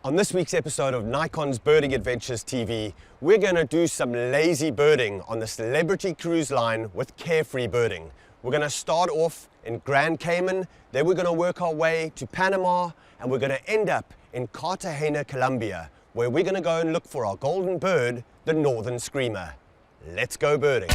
On this week's episode of Nikon's Birding Adventures TV, we're going to do some lazy birding on the Celebrity Cruise Line with Carefree Birding. We're going to start off in Grand Cayman, then we're going to work our way to Panama, and we're going to end up in Cartagena, Colombia, where we're going to go and look for our golden bird, the northern screamer. Let's go birding.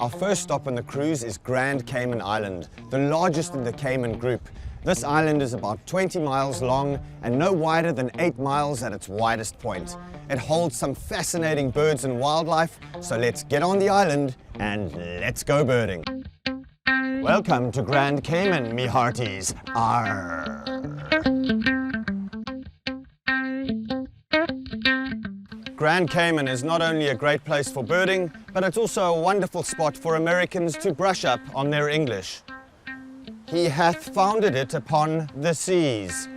Our first stop on the cruise is Grand Cayman Island, the largest in the Cayman group. This island is about 20 miles long and no wider than 8 miles at its widest point. It holds some fascinating birds and wildlife, so let's get on the island and let's go birding. Welcome to Grand Cayman, me hearties. Arr. Grand Cayman is not only a great place for birding, but it's also a wonderful spot for Americans to brush up on their English. He hath founded it upon the seas.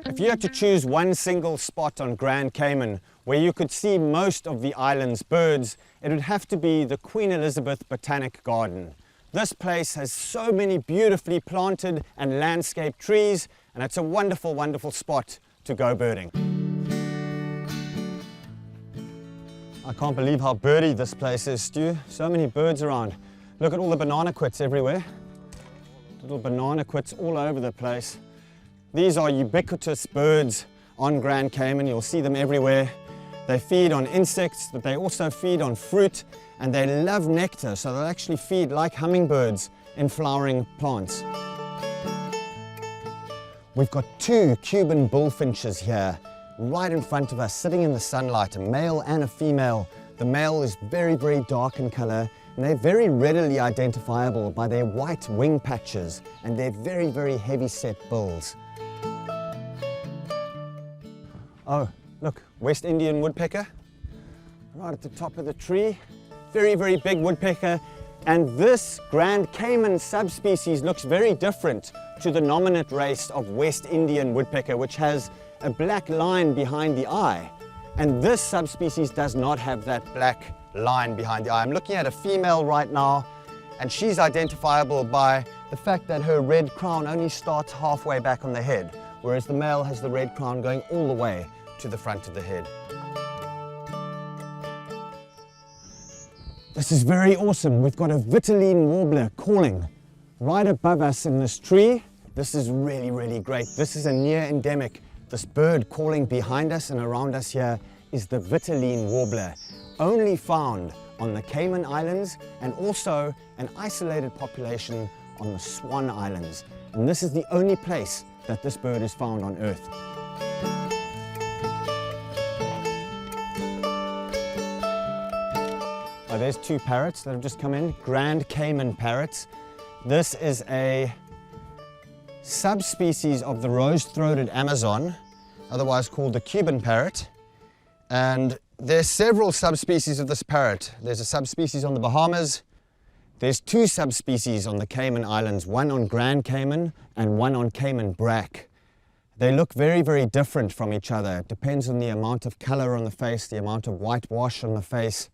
If you had to choose one single spot on Grand Cayman where you could see most of the island's birds, it would have to be the Queen Elizabeth Botanic Garden. This place has so many beautifully planted and landscaped trees, and it's a wonderful, wonderful spot to go birding. I can't believe how birdy this place is, Stu. So many birds around. Look at all the banana quits everywhere. Little banana quits all over the place. These are ubiquitous birds on Grand Cayman. You'll see them everywhere. They feed on insects, but they also feed on fruit, and they love nectar, so they'll actually feed like hummingbirds in flowering plants. We've got two Cuban bullfinches here, right in front of us, sitting in the sunlight, a male and a female. The male is very, very dark in color, and they're very readily identifiable by their white wing patches and their very, very heavy-set bills. Oh, look, West Indian woodpecker, right at the top of the tree. Very, very big woodpecker. And this Grand Cayman subspecies looks very different to the nominate race of West Indian woodpecker, which has a black line behind the eye. And this subspecies does not have that black line behind the eye. I'm looking at a female right now, and she's identifiable by the fact that her red crown only starts halfway back on the head, whereas the male has the red crown going all the way to the front of the head. This is very awesome. We've got a vitaline warbler calling right above us in this tree. This is really, really great. This is a near endemic. This bird calling behind us and around us here is the vitaline warbler, only found on the Cayman Islands and also an isolated population on the Swan Islands. And this is the only place that this bird is found on Earth. Oh, there's two parrots that have just come in, Grand Cayman parrots. This is a subspecies of the rose-throated Amazon, otherwise called the Cuban parrot. And there's several subspecies of this parrot. There's a subspecies on the Bahamas. There's two subspecies on the Cayman Islands, one on Grand Cayman and one on Cayman Brack. They look very, very different from each other. It depends on the amount of color on the face, the amount of whitewash on the face.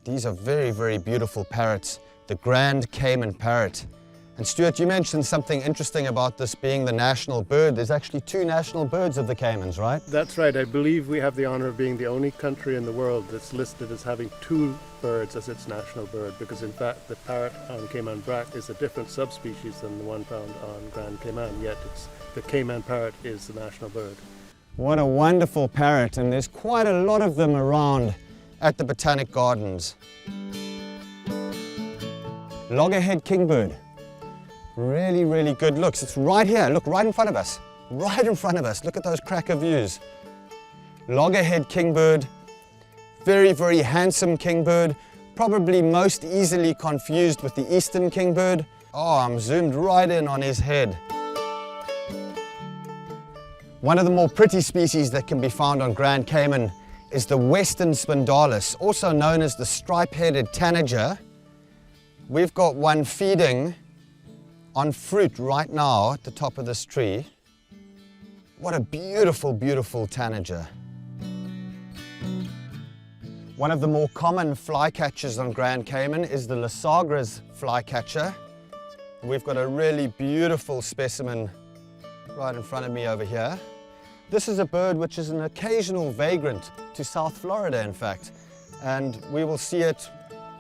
These are very, very beautiful parrots. The Grand Cayman parrot. And Stuart, you mentioned something interesting about this being the national bird. There's actually two national birds of the Caymans, right? That's right. I believe we have the honor of being the only country in the world that's listed as having two birds as its national bird, because in fact the parrot on Cayman brack is a different subspecies than the one found on Grand Cayman, yet the Cayman parrot is the national bird. What a wonderful parrot, and there's quite a lot of them around at the Botanic Gardens. Loggerhead kingbird. Really, really good looks. It's right here, look, right in front of us. Right in front of us, look at those cracker views. Loggerhead kingbird, very, very handsome kingbird, probably most easily confused with the eastern kingbird. Oh, I'm zoomed right in on his head. One of the more pretty species that can be found on Grand Cayman is the western spindalis, also known as the stripe-headed tanager. We've got one feeding on fruit right now at the top of this tree. What a beautiful, beautiful tanager. One of the more common flycatchers on Grand Cayman is the Lysagra's flycatcher. We've got a really beautiful specimen right in front of me over here. This is a bird which is an occasional vagrant to South Florida, in fact, and we will see it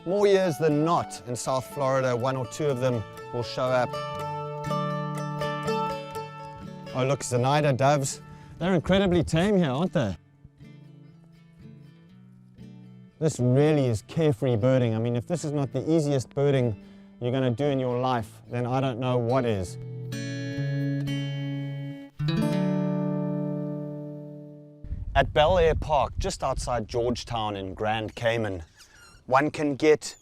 more years than not in South Florida. One or two of them will show up. Oh look, Zenaida doves. They're incredibly tame here, aren't they? This really is carefree birding. I mean, if this is not the easiest birding you're going to do in your life, then I don't know what is. At Bel Air Park, just outside Georgetown in Grand Cayman, one can get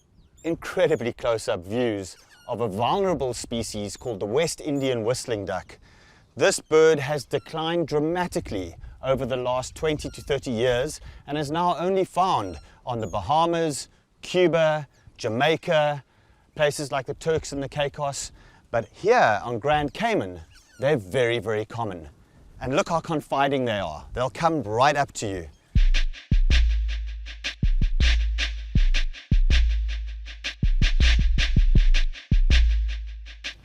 incredibly close-up views of a vulnerable species called the West Indian whistling duck. This bird has declined dramatically over the last 20 to 30 years and is now only found on the Bahamas, Cuba, Jamaica, places like the Turks and the Caicos. But here on Grand Cayman, they're very, very common. And look how confiding they are. They'll come right up to you.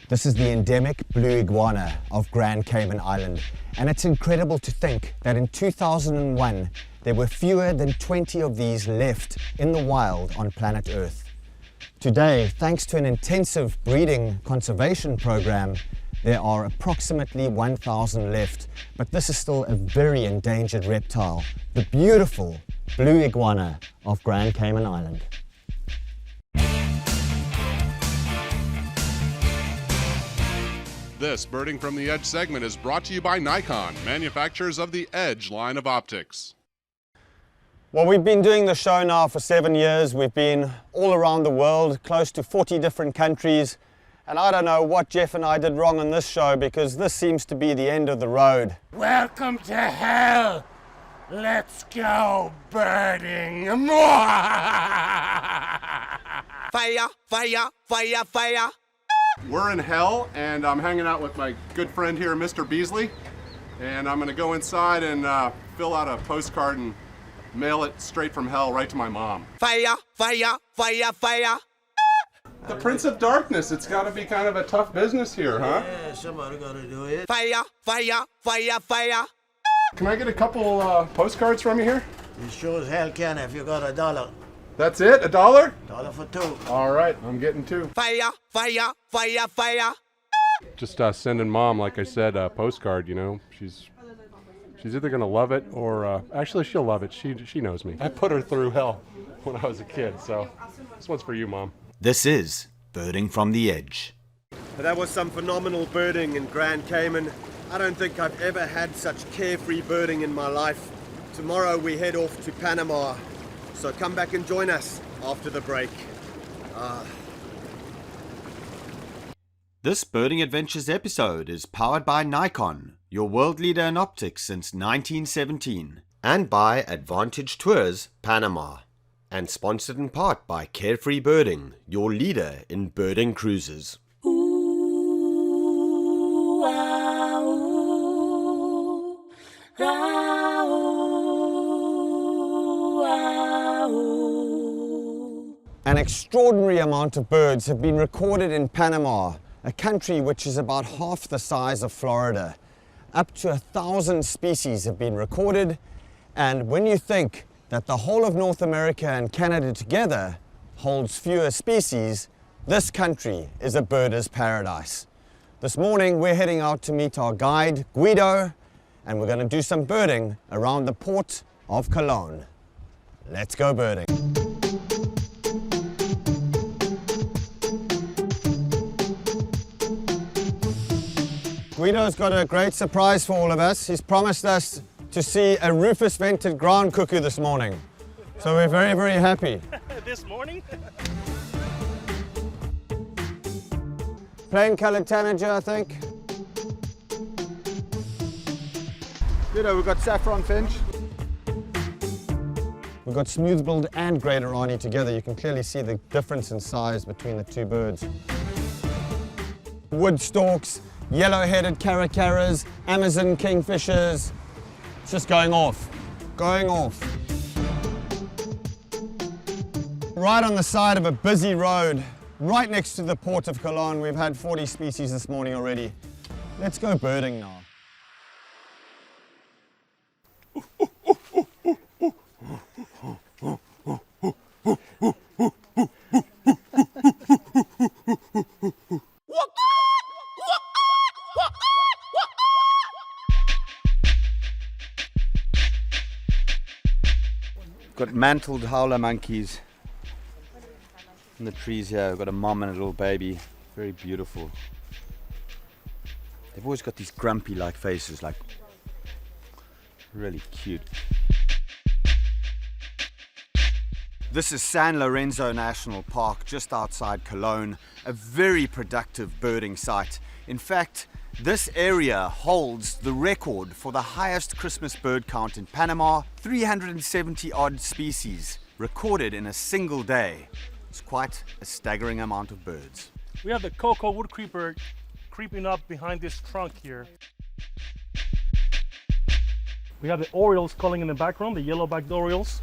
This is the endemic blue iguana of Grand Cayman Island. And it's incredible to think that in 2001, there were fewer than 20 of these left in the wild on planet Earth. Today, thanks to an intensive breeding conservation program, there are approximately 1,000 left, but this is still a very endangered reptile, the beautiful blue iguana of Grand Cayman Island. This Birding from the Edge segment is brought to you by Nikon, manufacturers of the Edge line of optics. Well, we've been doing the show now for 7 years. We've been all around the world, close to 40 different countries. And I don't know what Jeff and I did wrong on this show, because this seems to be the end of the road. Welcome to hell! Let's go birding! Fire, fire, fire, fire! We're in hell, and I'm hanging out with my good friend here, Mr. Beasley. And I'm gonna go inside and fill out a postcard and mail it straight from hell right to my mom. Fire, fire, fire, fire! The Prince of Darkness, it's gotta be kind of a tough business here, huh? Yeah, somebody gotta do it. Fire, fire, fire, fire! Can I get a couple postcards from you here? You sure as hell can if you got $1. That's it? $1? $1 for two. All right, I'm getting two. Fire, fire, fire, fire! Just sending mom, like I said, a postcard, you know. She's either gonna love it or, actually she'll love it. She knows me. I put her through hell when I was a kid, so this one's for you, Mom. This is Birding from the Edge. That was some phenomenal birding in Grand Cayman. I don't think I've ever had such carefree birding in my life. Tomorrow we head off to Panama, so come back and join us after the break. This Birding Adventures episode is powered by Nikon, your world leader in optics since 1917, and by Advantage Tours, Panama, and sponsored in part by Carefree Birding, your leader in birding cruises. Ooh, ah, ooh, ah, ooh, ah, ooh. An extraordinary amount of birds have been recorded in Panama a country which is about half the size of Florida. Up to 1,000 species have been recorded, and when you think that the whole of North America and Canada together holds fewer species, this country is a birder's paradise. This morning we're heading out to meet our guide, Guido, and we're going to do some birding around the port of Cologne. Let's go birding. Guido's got a great surprise for all of us. He's promised us to see a rufous-vented ground cuckoo this morning. So we're very, very happy. This morning? Plain-coloured tanager, I think. Guido, we've got saffron finch. We've got smooth-billed and great Irani together. You can clearly see the difference in size between the two birds. Wood storks, yellow-headed caracaras, Amazon kingfishers. It's just going off, going off. Right on the side of a busy road, right next to the port of Cologne. We've had 40 species this morning already. Let's go birding now. Got mantled howler monkeys in the trees here. We've got a mom and a little baby. Very beautiful. They've always got these grumpy like faces, like really cute. This is San Lorenzo National Park, just outside Cologne, a very productive birding site. In fact, this area holds the record for the highest Christmas bird count in Panama, 370 odd species recorded in a single day. It's quite a staggering amount of birds. We have the cocoa wood creeper creeping up behind this trunk here. We have the orioles calling in the background, the yellow-backed orioles.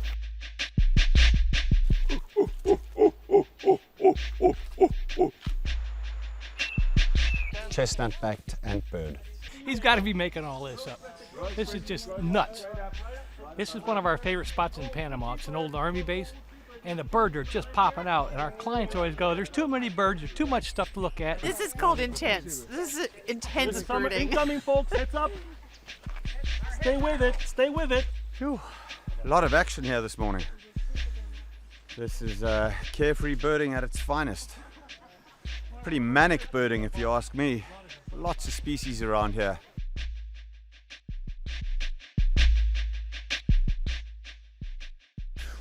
Chestnut-backed antbird. He's got to be making all this up. This is just nuts. This is one of our favorite spots in Panama. It's an old army base, and the birds are just popping out. And our clients always go, there's too many birds, there's too much stuff to look at. This is called intense. This is intense birding. Incoming, folks, heads up. Stay with it, stay with it. Whew. A lot of action here this morning. This is Carefree Birding at its finest. Pretty manic birding if you ask me. Lots of species around here.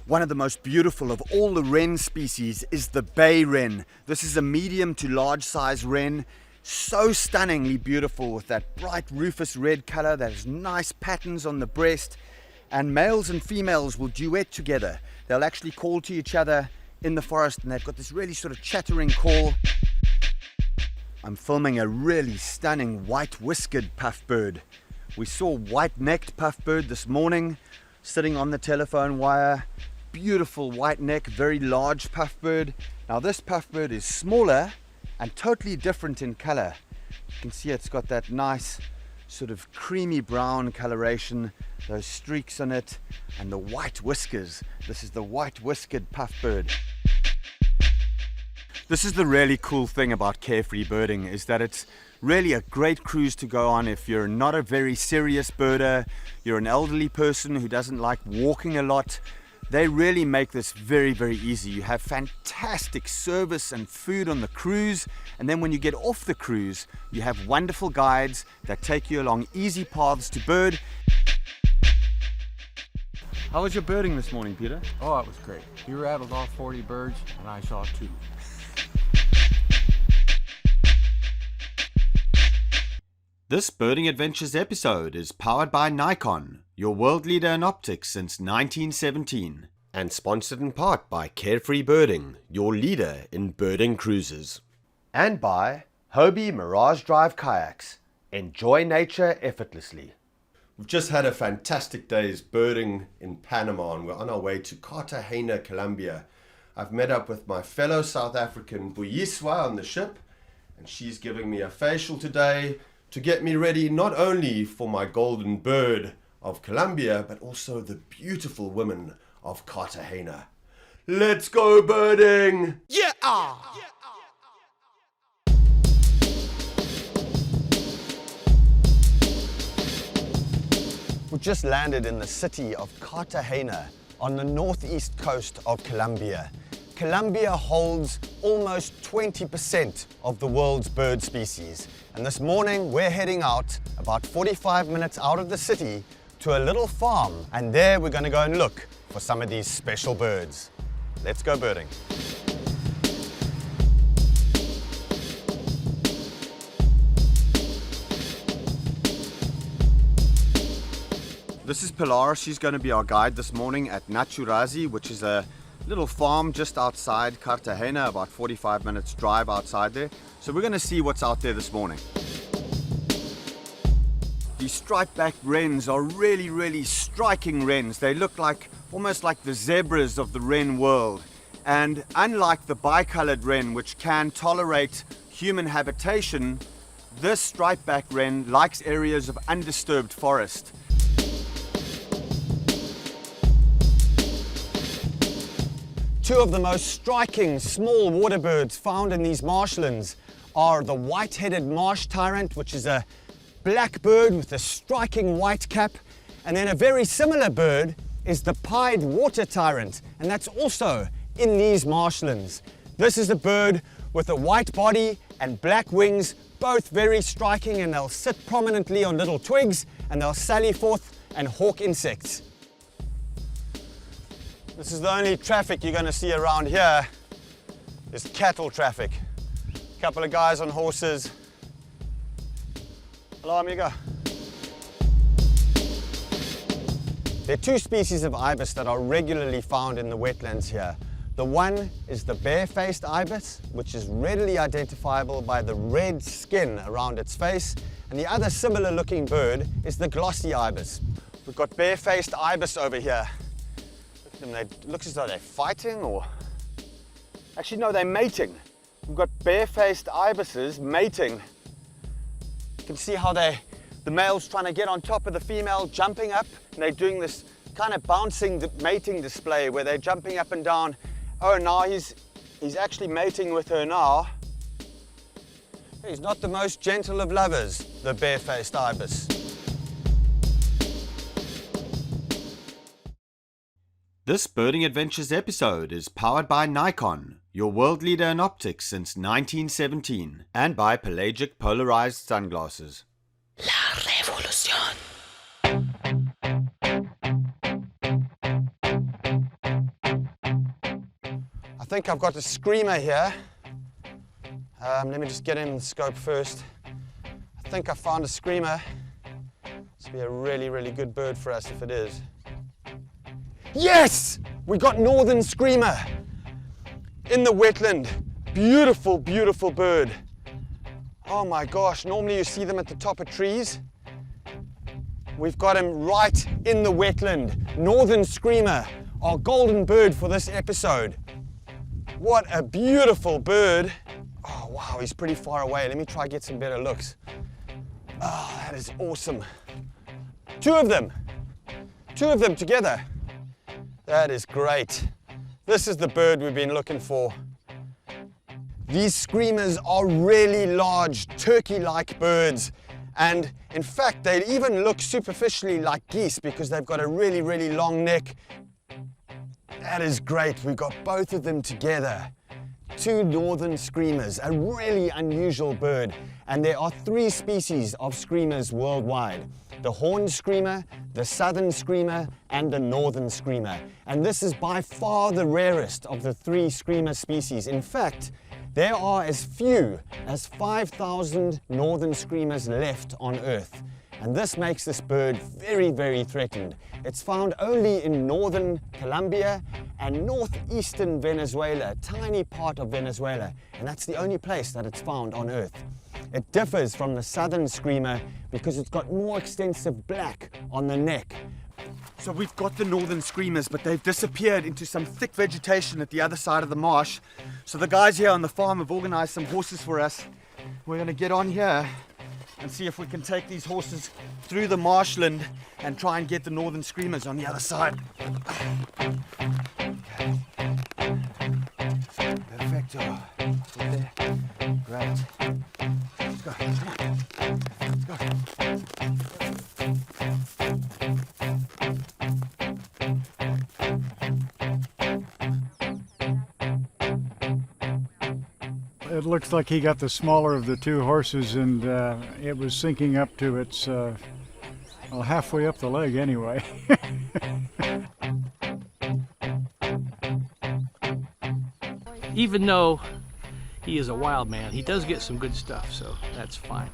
One of the most beautiful of all the wren species is the bay wren. This is a medium to large size wren. So stunningly beautiful with that bright rufous red color, those nice patterns on the breast. And males and females will duet together. They'll actually call to each other in the forest, and they've got this really sort of chattering call. I'm filming a really stunning white-whiskered puffbird. We saw white-necked puffbird this morning sitting on the telephone wire. Beautiful white neck, very large puffbird. Now this puffbird is smaller and totally different in color. You can see it's got that nice sort of creamy brown coloration, those streaks on it, and the white whiskers. This is the white-whiskered puffbird. This is the really cool thing about Carefree Birding, is that it's really a great cruise to go on if you're not a very serious birder, you're an elderly person who doesn't like walking a lot. They really make this very, very easy. You have fantastic service and food on the cruise, and then when you get off the cruise, you have wonderful guides that take you along easy paths to bird. How was your birding this morning, Peter? Oh, it was great. You rattled off 40 birds, and I saw 2. This Birding Adventures episode is powered by Nikon, your world leader in optics since 1917, and sponsored in part by Carefree Birding, your leader in birding cruises, and by Hobie Mirage Drive Kayaks. Enjoy nature effortlessly. We've just had a fantastic day's birding in Panama, and we're on our way to Cartagena, Colombia. I've met up with my fellow South African Buyiswa on the ship, and she's giving me a facial today to get me ready not only for my golden bird of Colombia, but also the beautiful women of Cartagena. Let's go birding! Yeah! We just landed in the city of Cartagena on the northeast coast of Colombia. Colombia holds almost 20% of the world's bird species. And this morning we're heading out about 45 minutes out of the city to a little farm. And there we're going to go and look for some of these special birds. Let's go birding. This is Pilar. She's going to be our guide this morning at Naturazi, which is a little farm just outside Cartagena, about 45 minutes drive outside there. So we're going to see what's out there this morning. These striped-backed wrens are really striking wrens. They look like almost like the zebras of the wren world. And unlike the bicolored wren, which can tolerate human habitation, this striped-backed wren likes areas of undisturbed forest. Two of the most striking small water birds found in these marshlands are the white-headed marsh tyrant, which is a black bird with a striking white cap, and then a very similar bird is the pied water tyrant, and that's also in these marshlands. This is a bird with a white body and black wings, both very striking, and they'll sit prominently on little twigs and they'll sally forth and hawk insects. This is the only traffic you're going to see around here is cattle traffic. A couple of guys on horses. Hello, amigo. There are two species of ibis that are regularly found in the wetlands here. The one is the bare-faced ibis, which is readily identifiable by the red skin around its face, and the other similar looking bird is the glossy ibis. We've got bare-faced ibis over here. It looks as though they're fighting, or actually no, they're mating. We've got bare-faced ibises mating. You can see how the male's trying to get on top of the female, jumping up, and they're doing this kind of bouncing mating display where they're jumping up and down. Oh, now he's actually mating with her now. He's not the most gentle of lovers, the bare-faced ibis. This Birding Adventures episode is powered by Nikon, your world leader in optics since 1917, and by pelagic polarized sunglasses. La revolución. I think I've got a screamer here. Let me just get in the scope first. I think I found a screamer. This will be a really good bird for us if it is. Yes! We got northern screamer in the wetland. Beautiful bird. Oh my gosh, normally you see them at the top of trees. We've got him right in the wetland. Northern screamer, our golden bird for this episode. What a beautiful bird. Oh wow, he's pretty far away. Let me try to get some better looks. Oh, that is awesome. Two of them together. That is great. This is the bird we've been looking for. These screamers are really large, turkey-like birds. And in fact, they even look superficially like geese because they've got a really long neck. That is great. We've got both of them together. Two northern screamers, a really unusual bird. And there are three species of screamers worldwide. The horned screamer, the southern screamer, and the northern screamer. And this is by far the rarest of the three screamer species. In fact, there are as few as 5,000 northern screamers left on Earth. And this makes this bird very threatened. It's found only in northern Colombia and northeastern Venezuela, a tiny part of Venezuela. And that's the only place that it's found on Earth. It differs from the southern screamer because it's got more extensive black on the neck. So we've got the northern screamers, but they've disappeared into some thick vegetation at the other side of the marsh. So the guys here on the farm have organized some horses for us, we're going to get on here and see if we can take these horses through the marshland and try and get the northern screamers on the other side. Perfecto. There. Great. Let's go. Come on. Let's go. It looks like he got the smaller of the two horses, and it was sinking up to its, well, halfway up the leg anyway. Even though he is a wild man, he does get some good stuff, so that's fine.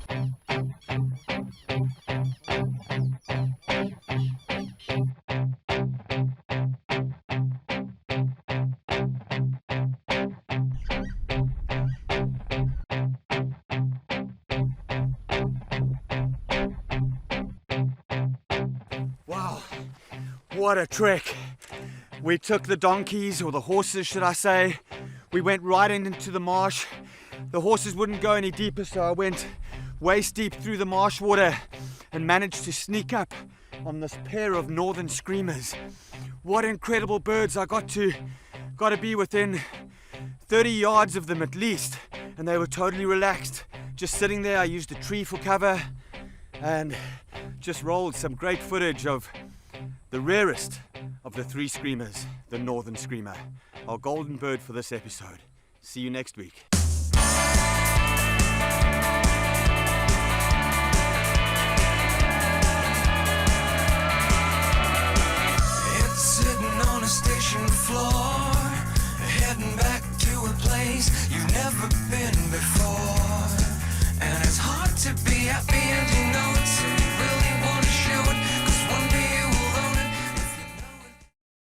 Wow, what a trek. We took the donkeys, or the horses should I say. We went right into the marsh. The horses wouldn't go any deeper, so I went waist deep through the marsh water and managed to sneak up on this pair of northern screamers. What incredible birds. I got to be within 30 yards of them at least, and they were totally relaxed. Just sitting there. I used a tree for cover and just rolled some great footage of the rarest of the three screamers, the northern screamer. Our golden bird for this episode. See you next week.